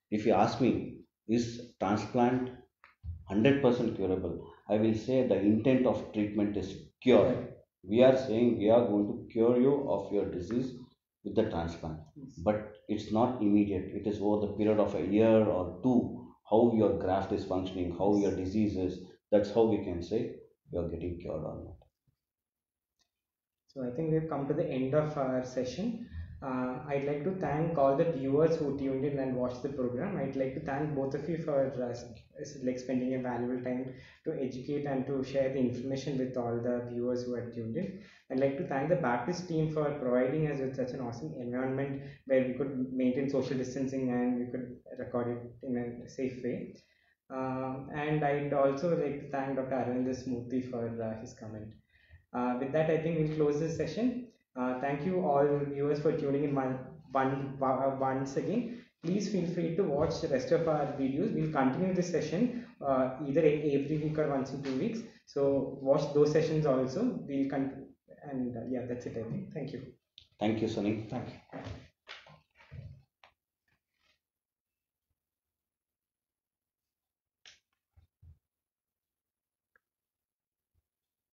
if you ask me, is transplant 100% curable? I will say the intent of treatment is cure. Right. We are saying we are going to cure you of your disease with the transplant, Yes. but it's not immediate. It is over the period of a year or two, how your graft is functioning, how your disease is. That's how we can say you are getting cured or not. So I think we've come to the end of our session. I'd like to thank all the viewers who tuned in and watched the program. I'd like to thank both of you for like spending a valuable time to educate and to share the information with all the viewers who had tuned in. I'd like to thank the Baptist team for providing us with such an awesome environment where we could maintain social distancing and we could record it in a safe way. And I'd also like to thank Dr. Arvind Smoothie for his comment. With that, I think we'll close this session. Thank you all viewers for tuning in once again. Please feel free to watch the rest of our videos. We'll continue this session either every week or once in 2 weeks. So watch those sessions also. And yeah, that's it, I think. Thank you. Thank you, Sunny. Thank you.